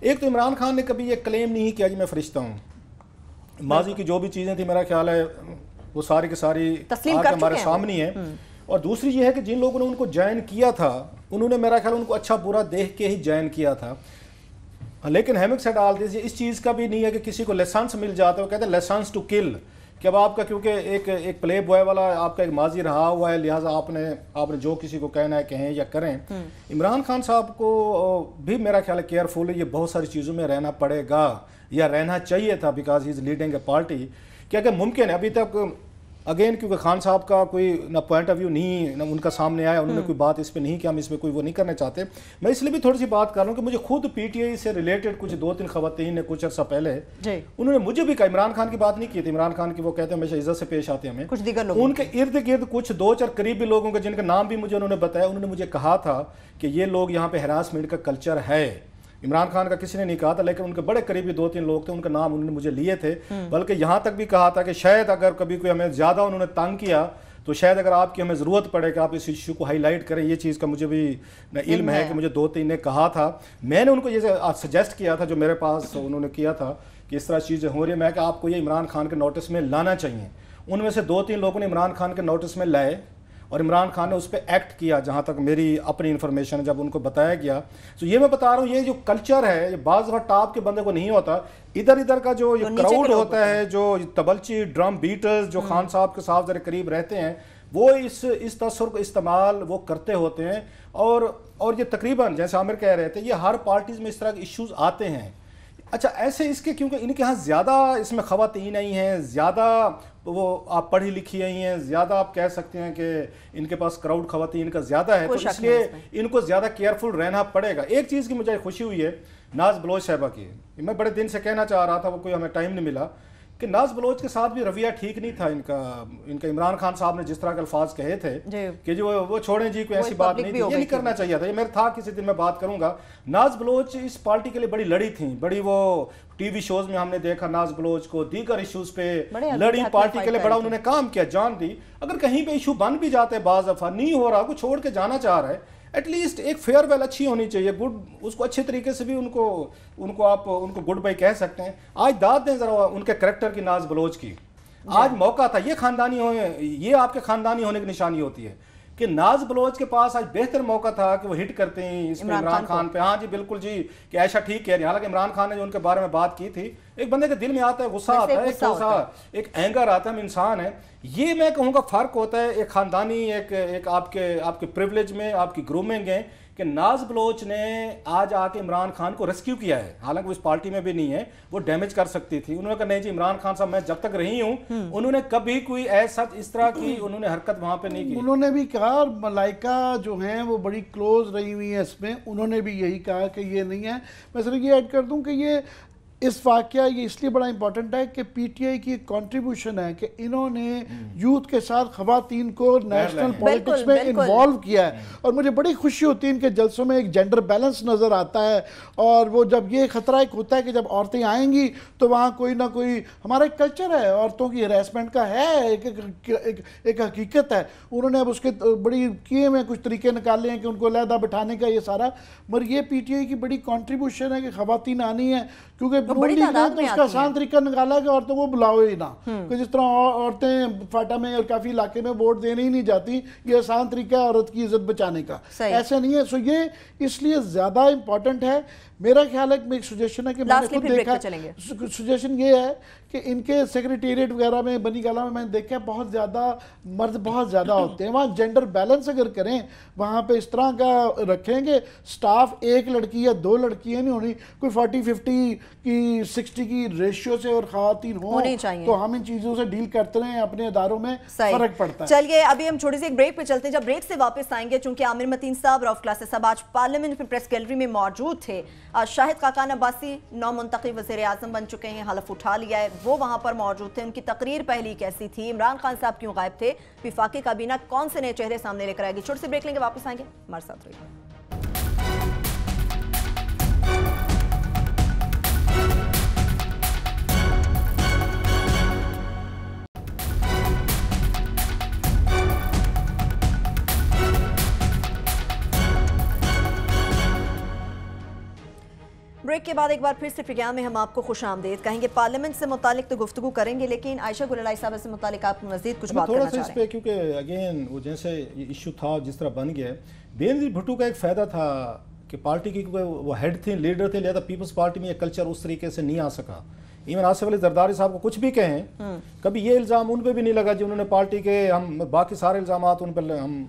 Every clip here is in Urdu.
ایک تو عمران خان نے کبھی یہ کلیم نہیں کیا کہ میں فرشتہ ہوں. ماضی کی جو بھی چیزیں تھیں میرا خیال ہے وہ ساری کی ساری ہمارے سامنے ہیں. اور دوسری یہ ہے کہ جن لوگوں نے ان کو جوائن کیا تھا انہوں نے میرا خیال ان کو اچھا برا دیکھ کے ہی جوائن کیا تھا. لیکن ہیمنگ سیڈ آل دس اس چیز کا بھی نہیں ہے کہ کسی کو لائسنس مل جاتا ہے. وہ کہتے ہیں لائسنس ٹو کل, کہ اب آپ کا کیونکہ ایک پلے بوائے والا آپ کا ایک ماضی رہا ہوا ہے, لہٰذا آپ نے جو کسی کو کہنا ہے کہیں یا کریں. عمران خان صاحب کو بھی میرا خیال ہے کیئرفل ہے, یہ بہت ساری چیزوں میں رہنا پڑے گا یا رہنا چاہیے تھا, because he is leading a party. کہ اگر ممکن ہے ابھی تک اگین کیونکہ خان صاحب کا کوئی نہ پوائنٹ آف ویو نہیں نہ ان کا سامنے آیا, انہوں نے کوئی بات اس پہ نہیں کیا, ہم اس پہ کوئی وہ نہیں کرنا چاہتے. میں اس لیے بھی تھوڑی سی بات کر رہا ہوں کہ مجھے خود پی ٹی آئی سے ریلیٹڈ کچھ 2-3 خواتین نے کچھ عرصہ پہلے انہوں نے مجھے بھی کہا, عمران خان کی بات نہیں کی تھی, عمران خان کی وہ کہتے ہیں ہمیشہ عزت سے پیش آتے ہیں ہمیں, کچھ دیگر لوگ ان کے ارد گرد کچھ 2-4 قریبی لوگوں کے جن کا نام بھی مجھے انہوں نے بتایا, انہوں نے مجھے کہا تھا کہ یہ لوگ یہاں پہ ہراسمنٹ کا کلچر ہے. عمران خان کا کسی نے نہیں کہا تھا, لیکن ان کے بڑے قریبی 2-3 لوگ تھے, ان کا نام انہوں نے مجھے لیے تھے. بلکہ یہاں تک بھی کہا تھا کہ شاید اگر کبھی کوئی ہمیں زیادہ انہوں نے تنگ کیا تو شاید اگر آپ کی ہمیں ضرورت پڑے کہ آپ اس ایشو کو ہائی لائٹ کریں. یہ چیز کا مجھے بھی علم ہے کہ مجھے 2-3 نے کہا تھا. میں نے ان کو یہ سجیسٹ کیا تھا جو میرے پاس انہوں نے کیا تھا کہ اس طرح چیزیں ہو رہی ہیں, میں کہ آپ کو یہ عمران خان کے نوٹس میں لانا چاہیے. ان میں سے 2-3 لوگوں نے عمران خان کے نوٹس میں لائے اور عمران خان نے اس پہ ایکٹ کیا, جہاں تک میری اپنی انفارمیشن جب ان کو بتایا گیا. تو یہ میں بتا رہا ہوں, یہ جو کلچر ہے یہ بعض دفعہ ٹاپ کے بندے کو نہیں ہوتا, ادھر کا جو کراؤڈ ہوتا ہے, جو تبلچی ڈرم بیٹرز جو خان صاحب کے ساتھ ذرا قریب رہتے ہیں, وہ اس تاثر کو استعمال وہ کرتے ہوتے ہیں. اور یہ تقریباً جیسے عامر کہہ رہے تھے, یہ ہر پارٹیز میں اس طرح کے ایشوز آتے ہیں. اچھا ایسے اس کے کیونکہ ان کے ہاں زیادہ اس میں خواتین آئی ہیں, زیادہ وہ آپ پڑھی لکھی آئی ہیں, زیادہ آپ کہہ سکتے ہیں کہ ان کے پاس کراؤڈ خواتین کا زیادہ ہے, تو اس لیے ان کو زیادہ کیئرفل رہنا پڑے گا. ایک چیز کی مجھے خوشی ہوئی ہے ناز بلوچ صاحبہ کی, میں بڑے دن سے کہنا چاہ رہا تھا, وہ کوئی ہمیں ٹائم نہیں ملا, کہ ناز بلوچ کے ساتھ بھی رویہ ٹھیک نہیں تھا ان کا. عمران خان صاحب نے جس طرح کے الفاظ کہے تھے کہ جو وہ چھوڑیں جی, کوئی ایسی بات نہیں تھی, یہ نہیں کرنا چاہیے تھا. یہ میرا تھا, کسی دن میں بات کروں گا. ناز بلوچ اس پارٹی کے لیے بڑی لڑی تھیں, بڑی وہ ٹی وی شوز میں ہم نے دیکھا ناز بلوچ کو, دیگر ایشوز پہ لڑی, پارٹی کے لیے بڑا انہوں نے کام کیا, جان دی. اگر کہیں پہ ایشو بن بھی جاتے بعض دفعہ, نہیں ہو رہا, کوئی چھوڑ کے جانا چاہ رہا ہے, ایٹ لیسٹ ایک فیئر ویل اچھی ہونی چاہیے, گڈ, اس کو اچھے طریقے سے بھی ان کو آپ ان کو گڈ بائی کہہ سکتے ہیں. آج داد دیں ذرا ان کے کریکٹر کی, ناز بلوچ کی. آج موقع تھا, یہ خاندانی یہ آپ کے خاندانی ہونے کی نشانی ہوتی ہے کہ ناز بلوچ کے پاس آج بہتر موقع تھا کہ وہ ہٹ کرتے ہیں اس پہ عمران خان پہ. ہاں جی بالکل جی, کہ عائشہ ٹھیک کہہ رہی ہے. حالانکہ عمران خان نے جو ان کے بارے میں بات کی تھی, ایک بندے کے دل میں آتا ہے, غصہ آتا ہے, ایک اینگر آتا ہے, ہم انسان ہیں. یہ میں کہوں گا فرق ہوتا ہے ایک خاندانی, ایک آپ کے پریولیج میں آپ کی گرومنگ ہے, کہ ناز بلوچ نے آج آ کے عمران خان کو ریسکیو کیا ہے, حالانکہ وہ اس پارٹی میں بھی نہیں ہے, وہ ڈیمیج کر سکتی تھی. انہوں نے کہا نہیں جی عمران خان صاحب میں جب تک رہی ہوں, انہوں نے کبھی کوئی ایسا اس طرح کی انہوں نے حرکت وہاں پہ نہیں کی. انہوں نے بھی کہا, اور ملائکہ جو ہیں وہ بڑی کلوز رہی ہوئی ہیں اس میں, انہوں نے بھی یہی کہا کہ یہ نہیں ہے. میں صرف یہ ایڈ کر دوں کہ یہ اس واقعہ یہ اس لیے بڑا امپورٹنٹ ہے کہ پی ٹی آئی کی ایک کنٹریبیوشن ہے کہ انہوں نے یوتھ کے ساتھ خواتین کو نیشنل پولیٹکس میں انوالو کیا ہے. اور مجھے بڑی خوشی ہوتی ہے ان کے جلسوں میں ایک جینڈر بیلنس نظر آتا ہے. اور وہ جب یہ خطرہ ایک ہوتا ہے کہ جب عورتیں آئیں گی تو وہاں کوئی نہ کوئی, ہمارا ایک کلچر ہے عورتوں کی ہراسمنٹ کا ہے, ایک حقیقت ہے. انہوں نے اب اس کے بڑی کیے میں کچھ طریقے نکالے ہیں کہ ان کو علیحدہ بٹھانے کا, یہ سارا. مگر یہ پی ٹی آئی کی بڑی کنٹریبیوشن ہے کہ خواتین آنی ہیں, کیونکہ بڑی تعداد میں اس کا آسان طریقہ نکالا کہ عورتوں کو بلاؤ ہی نہ, کہ جس طرح عورتیں فاٹا میں اور کافی علاقے میں ووٹ دینے ہی نہیں جاتی, یہ آسان طریقہ ہے عورت کی عزت بچانے کا, ایسا نہیں ہے. سو یہ اس لیے زیادہ امپورٹنٹ ہے. میرا خیال ہے کہ ایک سجیشن ہے کہ میں نے خود دیکھا, سجیشن یہ ہے کہ ان کے سیکریٹریٹ وغیرہ میں بنی گالہ میں نے دیکھا بہت زیادہ مرد بہت زیادہ ہوتے ہیں. وہاں جینڈر بیلنس اگر کریں, وہاں پہ اس طرح کا رکھیں کہ سٹاف ایک لڑکی یا 2 لڑکیاں نہیں ہونی, کوئی 40-50 کی 60 کی ریشیو سے اور خواتین ہوں, تو ہم ان چیزوں سے ڈیل کرتے ہیں, اپنے اداروں میں فرق پڑتا ہے. چلیے ابھی ہم چھوٹی سی ایک بریک پہ چلتے ہیں. جب بریک سے واپس آئیں گے, چونکہ عامر متین صاحب رؤف کلاسز صاحب آج پارلیمنٹ میں پریس گیلری میں موجود تھے, شاہد خاقان عباسی نو منتخب وزیر اعظم بن چکے ہیں, حلف اٹھا لیا ہے, وہ وہاں پر موجود تھے. ان کی تقریر پہلی کیسی تھی, عمران خان صاحب کیوں غائب تھے, وفاقی کابینہ کون سے نئے چہرے سامنے لے کر آئے گی. چھوٹی سی بریک لیں گے, واپس آئیں گے, ہمارے ساتھ رہیے. بریک بریک کے بعد ایک بار پھر سے پروگرام میں ہم آپ کو خوش آمدید کہیں گے. پارلیمنٹ سے متعلق تو گفتگو کریں گے لیکن عائشہ گلالئی صاحبہ سے متعلق آپ مزید کچھ بات کرنا چاہ رہے ہیں؟ تھوڑا سا اس پہ کیونکہ اگین وہ جیسے ایشو تھا جس طرح بن گیا ہے, بینظیر بھٹو کا ایک فائدہ تھا کہ پارٹی کی وہ ہیڈ تھے, لیڈر تھے, لہذا پیپلز پارٹی میں یہ کلچر اس طریقے سے نہیں آ سکا. ایون آصف علی زرداری صاحب کو کچھ بھی کہیں کبھی یہ الزام ان پہ بھی نہیں لگا جی انہوں نے پارٹی کے, ہم باقی سارے الزامات ان پہ ہم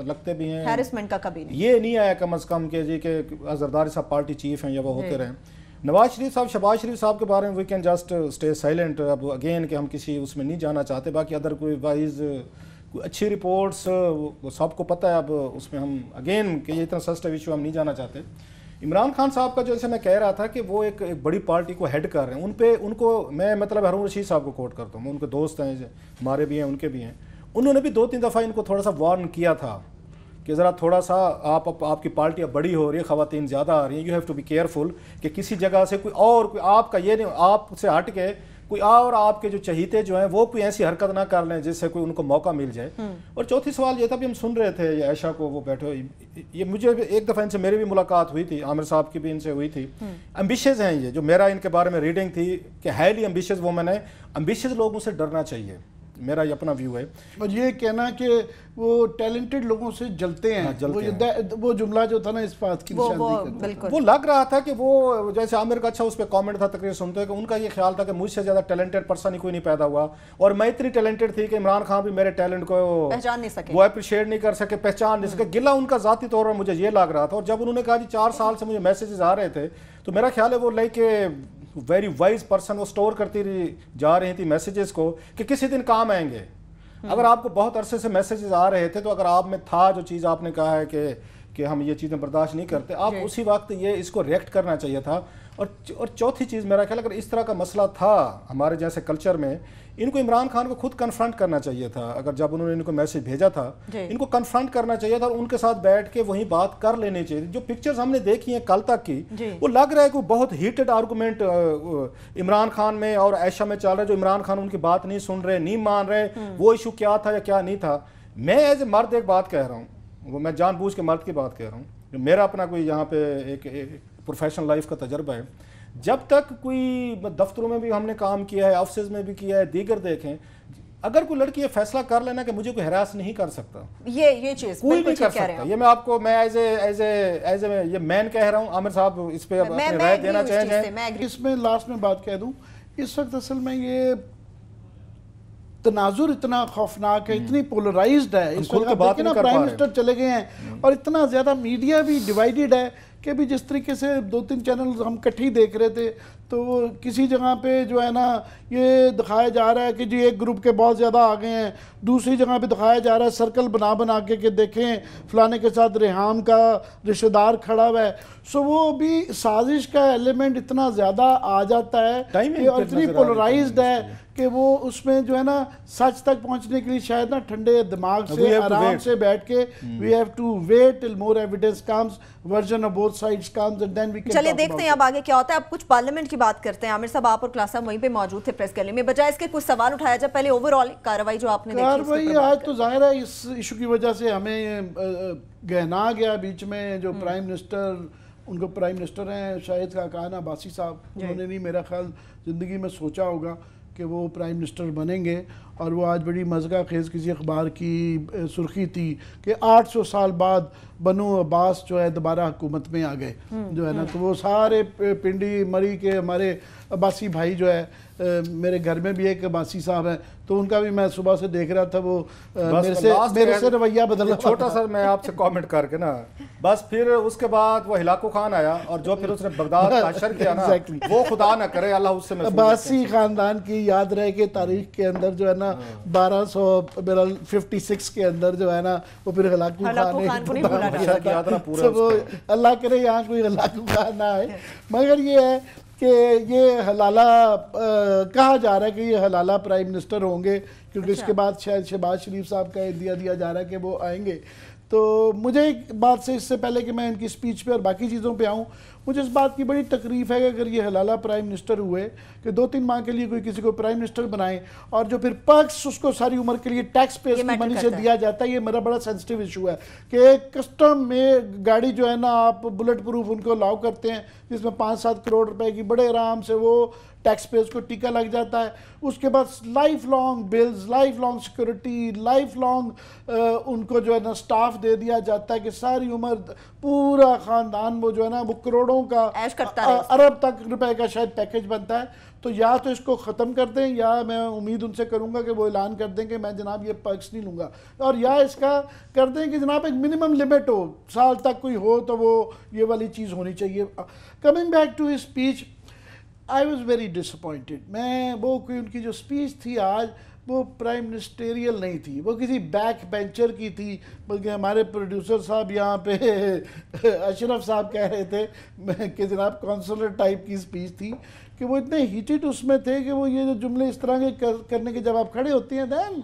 لگتے بھی ہیں, ہیرسمنٹ کا کبھی نہیں, یہ نہیں آیا کم از کم کہ جی کہ زرداری صاحب پارٹی چیف ہیں یا وہ ہوتے رہیں. نواز شریف صاحب, شہباز شریف صاحب کے بارے میں we can just stay silent. اب اگین کہ ہم کسی اس میں نہیں جانا چاہتے, باقی ادر کوئی وائز کوئی اچھی رپورٹس وہ سب کو پتہ ہے. اب اس میں ہم اگین کہ یہ اتنا سنسٹیو ایشو ہم نہیں جانا چاہتے. عمران خان صاحب کا جیسے میں کہہ رہا تھا کہ وہ ایک بڑی پارٹی کو ہیڈ کر رہے ہیں, ان کو میں مطلب ہارون رشید صاحب کو کوٹ کرتا ہوں, ان کے دوست ہیں ہمارے بھی ہیں ان کے بھی ہیں, انہوں نے بھی 2-3 دفعہ ان کو تھوڑا سا وارن کیا تھا کہ ذرا تھوڑا سا آپ کی پارٹی اب بڑی ہو رہی ہے, خواتین زیادہ آ رہی ہیں, you have to be careful کہ کسی جگہ سے کوئی آپ کا یہ نہیں, آپ سے ہٹ کے کوئی اور آپ کے جو چہیتے جو ہیں وہ کوئی ایسی حرکت نہ کر لیں جس سے کوئی ان کو موقع مل جائے. اور چوتھی سوال یہ تھا بھی ہم سن رہے تھے عائشہ کو, وہ بیٹھے ہوئے, یہ مجھے ایک دفعہ ان سے میری بھی ملاقات ہوئی تھی, عامر صاحب کی بھی ان سے ہوئی تھی. ایمبیشیز ہیں یہ, جو میرا ان کے بارے میں ریڈنگ تھی کہ ہائیلی ایمبیشیز وومن ہے. ایمبیشیز لوگوں سے ڈرنا چاہیے, میرا یہ اپنا ویو ہے. اور یہ کہنا کہ وہ ٹیلنٹڈ لوگوں سے جلتے ہیں, وہ جملہ جو تھا نا اس بات کی نشاندہی کرتا, وہ لگ رہا تھا کہ وہ جیسے عامر کا اچھا اس پہ کامنٹ تھا تقریر سنتے کہ ان کا یہ خیال تھا کہ مجھ سے زیادہ ٹیلنٹڈ پرسن ہی کوئی نہیں پیدا ہوا, اور میں اتنی ٹیلنٹڈ تھی کہ عمران خان بھی میرے ٹیلنٹ کو پہچان نہیں سکے, وہ اپریشیٹ نہیں کر سکے, پہچان نہیں سکے. گلا ان کا ذاتی طور پر مجھے یہ لگ رہا تھا. اور جب انہوں نے کہا جی 4 سال سے مجھے میسیجز آ رہے تھے, تو میرا خیال ہے وہ لائک ویری وائز پرسن, وہ اسٹور کرتی جا رہی تھی میسیجز کو کہ کسی دن کام آئیں گے. اگر آپ کو بہت عرصے سے میسیجز آ رہے تھے تو اگر آپ میں تھا جو چیز آپ نے کہا ہے کہ ہم یہ چیزیں برداشت نہیں کرتے, آپ اسی وقت اس کو ریئیکٹ کرنا چاہیے تھا. اور چوتھی چیز میرا خیال اگر اس طرح کا مسئلہ تھا ہمارے جیسے کلچر میں, ان کو عمران خان کو خود کنفرنٹ کرنا چاہیے تھا. اگر جب انہوں نے ان کو میسیج بھیجا تھا ان کو کنفرنٹ کرنا چاہیے تھا اور ان کے ساتھ بیٹھ کے وہیں بات کر لینی چاہیے. جو پکچرز ہم نے دیکھی ہیں کل تک کی, وہ لگ رہا ہے کہ بہت ہیٹڈ آرگومنٹ عمران خان میں اور عائشہ میں چل رہا ہے, جو عمران خان ان کی بات نہیں سن رہے, نہیں مان رہے وہ ایشو کیا تھا یا کیا نہیں تھا. میں ایز اے مرد ایک بات کہہ رہا ہوں, وہ میں جان بوجھ کے مرد کی بات کہہ رہا ہوں, میرا اپنا کوئی یہاں پہ ایک پروفیشنل لائف کا تجربہ ہے. جب تک کوئی دفتروں میں بھی ہم نے کام کیا ہے, آفسز میں بھی کیا ہے, دیگر دیکھیں, اگر کوئی لڑکی یہ فیصلہ کر لینا کہ مجھے کوئی ہراس نہیں کر سکتا, یہ چیز کوئی نہیں کر سکتا. یہ میں آپ کو میں ایز اے یہ مین کہہ رہا ہوں. عامر صاحب اس پہ اپنی رائے دینا چاہیں. اس میں لاسٹ میں بات کہہ دوں, اس وقت اصل میں یہ تناظر اتنا خوفناک ہے, اتنی پولرائزڈ ہے. اس وقت دیکھیں نا پرائم منسٹر چلے گئے ہیں اور اتنا زیادہ میڈیا بھی ڈیوائیڈڈ ہے کہ بھی جس طریقے سے 2-3 چینلز ہم کٹھی دیکھ رہے تھے تو وہ کسی جگہ پہ جو ہے نا یہ دکھایا جا رہا ہے کہ جی ایک گروپ کے بہت زیادہ آگے ہیں, دوسری جگہ پہ دکھایا جا رہا ہے سرکل بنا کے کہ دیکھیں فلانے کے ساتھ ریحام کا رشتہ دار کھڑا ہوا ہے. سو وہ بھی سازش کا ایلیمنٹ اتنا زیادہ آ جاتا ہے اور اتنی پولرائزڈ ہے کہ وہ اس میں جو ہے نا سچ تک پہنچنے کے لیے شاید نا ٹھنڈے دماغ سے آرام سے بیٹھ کے we have to wait till more evidence comes, version of both sides comes and then we can. چلے دیکھتے ہیں اب آگے کیا ہوتا ہے. اب کچھ پارلیمنٹ کی بات کرتے ہیں. عامر صاحب آپ اور کلاس صاحب وہیں پہ موجود تھے پریس گیلری میں, بجائے اس کے کچھ سوال اٹھایا جائے. پہلے اوورآل کارروائی جو آپ نے دیکھی, کارروائی آج تو ظاہر ہے اس ایشو کی وجہ سے ہمیں گہنا گیا بیچ میں. جو پرائم منسٹر, ان کو پرائم منسٹر ہیں شاہد خاقان عباسی صاحب, انہوں نے نہیں میرا خیال زندگی میں سوچا ہوگا کہ وہ پرائم منسٹر بنیں گے. اور وہ آج بڑی مزگہ خیز کسی اخبار کی سرخی تھی کہ 800 سال بعد بنو عباس جو ہے دوبارہ حکومت میں آ گئے جو ہے نا. تو وہ سارے پنڈی مری کے ہمارے عباسی بھائی جو ہے, میرے گھر میں بھی ایک عباسی صاحب ہیں, تو ان کا بھی میں صبح سے دیکھ رہا تھا, وہ میرے سے رویہ بدل. چھوٹا سا میں آپ سے کامنٹ کر کے نا, بس پھر اس کے بعد وہ ہلاکو خان آیا اور جو پھر اس نے بغداد کا حشر کیا نا, وہ خدا نہ کرے اللہ اس سے محفوظ رکھے. عباسی خاندان کی یاد رہے کہ تاریخ کے اندر جو ہے نا 1256 کے اندر جو ہے نا وہ پھر ہلاکو خان نے, اللہ کرے یہاں کوئی ہلاکو خان نہ آئے. مگر یہ ہے کہ یہ حلالہ کہا جا رہا ہے کہ یہ حلالہ پرائم منسٹر ہوں گے, کیونکہ اس کے بعد شاید شہباز شریف صاحب کا دیا جا رہا ہے کہ وہ آئیں گے. تو مجھے ایک بات سے اس سے پہلے کہ میں ان کی سپیچ پہ اور باقی چیزوں پہ آؤں, مجھے اس بات کی بڑی تکلیف ہے کہ اگر یہ حلالہ پرائم منسٹر ہوئے کہ 2-3 ماہ کے لیے کوئی کسی کو پرائم منسٹر بنائیں اور جو پھر پرکس اس کو ساری عمر کے لیے ٹیکس پیس کی منی سے دیا جاتا ہے. یہ میرا بڑا سینسٹیو ایشو ہے کہ ایک کسٹم میں گاڑی جو ہے نا آپ بلٹ پروف ان کو الاؤ کرتے ہیں جس میں 5-7 کروڑ روپے کی بڑے آرام سے وہ ٹیکس پیس کو ٹیکا لگ جاتا ہے. اس کے بعد life long bills, life long security, life long ان کو جو ہے نا سٹاف دے دیا جاتا ہے کہ ساری عمر پورا خاندان وہ جو ہے نا وہ کروڑوں کا ارب تک روپے کا شاید پیکج بنتا ہے. تو یا تو اس کو ختم کر دیں یا میں امید ان سے کروں گا کہ وہ اعلان کر دیں کہ میں جناب یہ پرکس نہیں لوں گا, اور یا اس کا کر دیں کہ جناب ایک منیمم لیمٹ ہو, سال تک کوئی ہو تو وہ یہ والی چیز ہونی چاہیے. Coming back to his speech, I was very disappointed. میں وہ کوئی ان کی جو اسپیچ تھی آج وہ پرائم منسٹریل نہیں تھی, وہ کسی بیک بینچر کی تھی. بلکہ ہمارے پروڈیوسر صاحب یہاں پہ اشرف صاحب کہہ رہے تھے کہ جناب کونسلر ٹائپ کی اسپیچ تھی کہ وہ اتنے ہیٹڈ اس میں تھے کہ وہ یہ جو جملے اس طرح کے کرنے کے جب آپ کھڑے ہوتے ہیں دین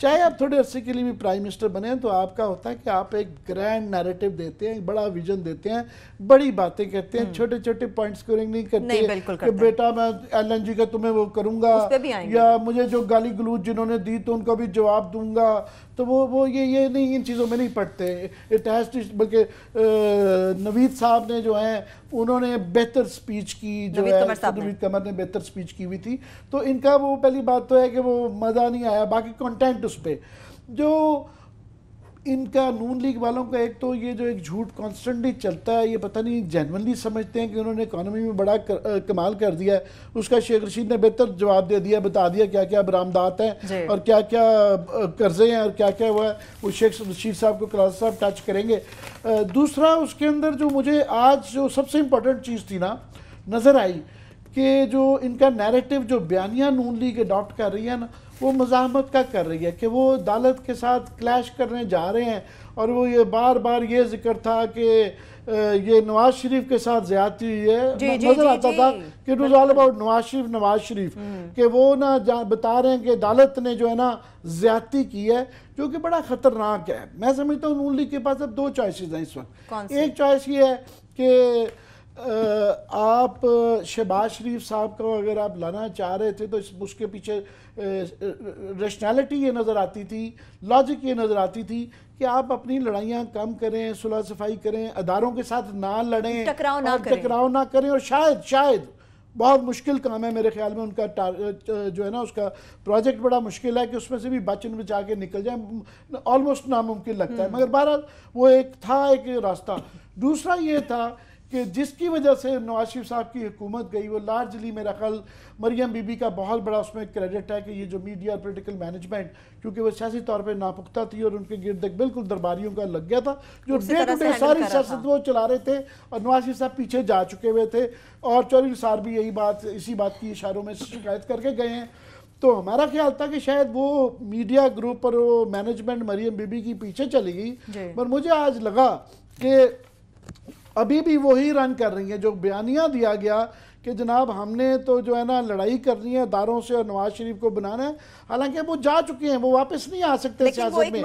چاہے آپ تھوڑے عرصے کے لیے بھی پرائم منسٹر بنے تو آپ کا ہوتا ہے کہ آپ ایک گرینڈ نیریٹو دیتے ہیں, بڑا ویژن دیتے ہیں, بڑی باتیں کہتے ہیں, چھوٹے چھوٹے پوائنٹس کورنگ نہیں کرتے کہ بیٹا میں ایل این جی کا تمہیں وہ کروں گا یا مجھے جو گالی گلوچ جنہوں نے دی تو ان کا بھی جواب دوں گا. تو وہ یہ نہیں, ان چیزوں میں نہیں پڑھتے. بلکہ نوید صاحب نے جو ہیں انہوں نے بہتر سپیچ کی, جو ہے نوید قمر نے بہتر سپیچ کی ہوئی تھی. تو ان کا وہ پہلی بات تو ہے کہ وہ مزہ نہیں آیا. باقی کنٹینٹ اس پہ جو ان کا نون لیگ والوں کا ایک تو یہ جو ایک جھوٹ کانسٹنٹلی چلتا ہے, یہ پتہ نہیں جینونلی سمجھتے ہیں کہ انہوں نے اکانومی میں بڑا کمال کر دیا ہے. اس کا شیخ رشید نے بہتر جواب دے دیا, بتا دیا کیا کیا برآمدات ہیں اور کیا کیا قرضے ہیں اور کیا کیا ہوا ہے. وہ شیخ رشید صاحب کو کلاس صاحب ٹچ کریں گے. دوسرا اس کے اندر جو مجھے آج جو سب سے امپورٹنٹ چیز تھی نا نظر آئی کہ جو ان کا نیریٹو جو بیانیہ نون لیگ اڈاپٹ کر رہی ہے نا وہ مزاحمت کا کر رہی ہے کہ وہ عدالت کے ساتھ کلیش کرنے جا رہے ہیں. اور وہ یہ بار بار یہ ذکر تھا کہ یہ نواز شریف کے ساتھ زیادتی ہوئی ہے. نظر آتا تھا کہ it was all about Nawaz Sharif کہ وہ نا بتا رہے ہیں کہ عدالت نے جو ہے نا زیادتی کی ہے, جو کہ بڑا خطرناک ہے. میں سمجھتا ہوں نون لیگ کے پاس اب 2 چوائسز ہیں اس وقت. ایک چوائس یہ ہے کہ آپ شہباز شریف صاحب کو اگر آپ لانا چاہ رہے تھے تو اس کے پیچھے ریشنالٹی یہ نظر آتی تھی, لاجک یہ نظر آتی تھی کہ آپ اپنی لڑائیاں کم کریں, صلح صفائی کریں, اداروں کے ساتھ نہ لڑیں, ٹکراؤ نہ کریں. اور شاید بہت مشکل کام ہے میرے خیال میں ان کا جو ہے نا اس کا پروجیکٹ بڑا مشکل ہے کہ اس میں سے بھی بچا کے نکل جائیں, آلموسٹ ناممکن لگتا ہے. مگر بہرحال وہ ایک راستہ. دوسرا یہ تھا کہ جس کی وجہ سے نواز شریف صاحب کی حکومت گئی وہ لارجلی میرا خیال مریم بی بی کا بہت بڑا اس میں کریڈٹ ہے کہ یہ جو میڈیا اور پولیٹیکل مینجمنٹ, کیونکہ وہ سیاسی طور پہ ناپختہ تھی اور ان کے گرد بالکل درباریوں کا لگ گیا تھا جو ڈے ٹو ڈے ساری سیاست وہ چلا رہے تھے, اور نواز شریف صاحب پیچھے جا چکے ہوئے تھے. اور چودھری نثار بھی اسی بات کی اشاروں میں شکایت کر کے گئے ہیں. تو ہمارا خیال تھا کہ شاید وہ میڈیا گروپ اور وہ مینجمنٹ مریم بی بی کی پیچھے چلی گئی, پر مجھے آج لگا کہ ابھی بھی وہی رن کر رہی ہیں جو بیانیہ دیا گیا کہ جناب ہم نے تو جو ہے نا لڑائی کرنی ہے اداروں سے اور نواز شریف کو بنانا ہے. حالانکہ وہ جا چکے ہیں, وہ واپس نہیں آ سکتے سیاست میں.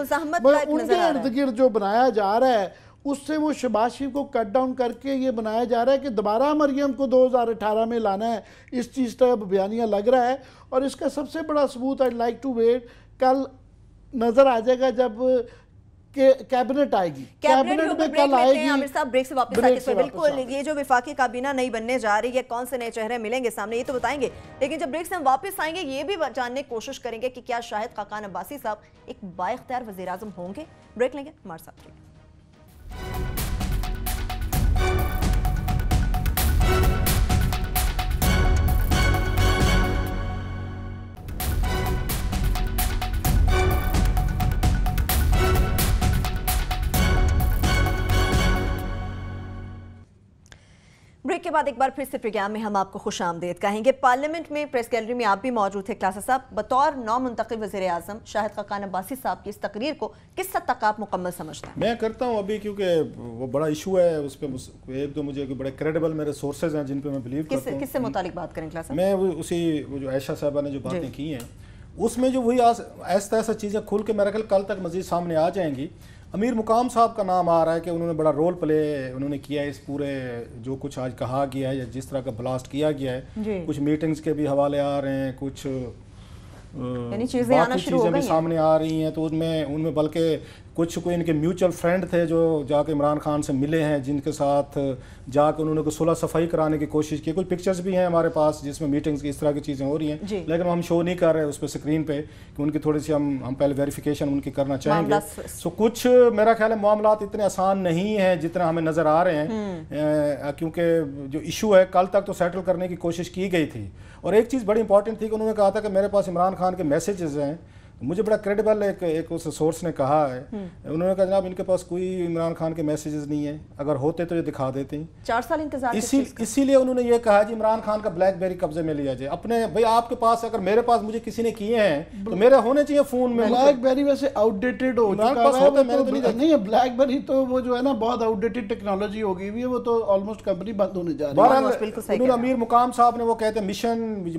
ان کے ارد گرد جو بنایا جا رہا ہے اس سے وہ شہباز شریف کو کٹ ڈاؤن کر کے یہ بنایا جا رہا ہے کہ دوبارہ مریم کو 2018 میں لانا ہے. اس چیز کا بیانیہ لگ رہا ہے. اور اس کا سب سے بڑا ثبوت I'd like to wait, کل نظر آ جائے گا جب کہ کیبنٹ آئے گی. کیبنٹ میں کل آئے گی. عامر صاحب بریک سے واپس آ کے بالکل یہ جو وفاقی کابینہ نہیں بننے جا رہی ہے, کون سے نئے چہرے ملیں گے سامنے یہ تو بتائیں گے, لیکن جب بریک سے ہم واپس آئیں گے یہ بھی جاننے کی کوشش کریں گے کہ کیا شاہد خاقان عباسی صاحب ایک بااختیار وزیراعظم ہوں گے. بریک لیں گے, ہمارے ساتھ رہیے. بریک کے بعد ایک بار پھر سے پروگرام میں ہم آپ کو خوش آمدید کہیں گے. پارلیمنٹ میں پریس گیلری میں آپ بھی موجود تھے کلاسا صاحب. بطور نو منتخب وزیر اعظم شاہد خاقان عباسی صاحب کی اس تقریر کو کس حد تک آپ مکمل سمجھتے ہیں؟ میں کرتا ہوں ابھی, کیونکہ وہ بڑا ایشو ہے, اس پہ ایک دو مجھے بڑے کریڈیبل میرے سورسز ہیں جن پہ میں بلیو کرتا ہوں. کس سے متعلق بات کریں کلاسا؟ میں وہ جو عائشہ صاحبہ نے جو باتیں کی ہیں اس میں جو وہی ایسا چیزیں کھل کے میرا خیال کل تک مزید سامنے آ جائیں گی. امیر مقام صاحب کا نام آ رہا ہے کہ انہوں نے بڑا رول پلے انہوں نے کیا ہے اس پورے جو کچھ آج کہا گیا ہے یا جس طرح کا بلاسٹ کیا گیا ہے. کچھ میٹنگز کے بھی حوالے آ رہے ہیں, کچھ یعنی چیزیں بھی سامنے آ رہی ہیں. تو ان میں بلکہ کچھ کوئی ان کے میوچل فرینڈ تھے جو جا کے عمران خان سے ملے ہیں, جن کے ساتھ جا کے انہوں نے کوئی صلح صفائی کرانے کی کوشش کی. کچھ پکچرز بھی ہیں ہمارے پاس جس میں میٹنگز کی اس طرح کی چیزیں ہو رہی ہیں, لیکن ہم شو نہیں کر رہے اس پہ اسکرین پہ کہ ان کی تھوڑی سی ہم پہلے ویریفیکیشن ان کی کرنا چاہیں گے. سو کچھ میرا خیال ہے معاملات اتنے آسان نہیں ہیں جتنا ہمیں نظر آ رہے ہیں, کیونکہ جو ایشو ہے کل تک تو سیٹل کرنے کی کوشش کی گئی تھی. اور ایک چیز بڑی امپورٹنٹ تھی کہ انہوں نے کہا تھا کہ میرے پاس عمران خان کے میسیجز ہیں. مجھے بڑا کریڈیبل ایک اس سورس نے کہا ہے, انہوں نے کہا جناب ان کے پاس کوئی عمران خان کے میسیجز نہیں ہیں, اگر ہوتے تو یہ دکھا دیتے ہیں. 4 سال انتظار اسی لیے انہوں نے یہ کہا جی عمران خان کا بلیک بیری قبضے میں لیا جائے. اپنے بھائی آپ کے پاس اگر میرے پاس مجھے کسی نے کیے ہیں تو میرے ہونے چاہیے فون میں. بلیک بیری ویسے آؤٹ ڈیٹڈ ہو چکا ہے. نہیں بلیک بیری تو وہ جو ہے نا بہت آؤٹ ڈیٹڈ ٹیکنالوجی ہو گئی ہے, وہ تو آلموسٹ کمپنی بند ہونے جا رہی ہے. انہوں نے امیر مقام صاحب نے وہ کہتے ہیں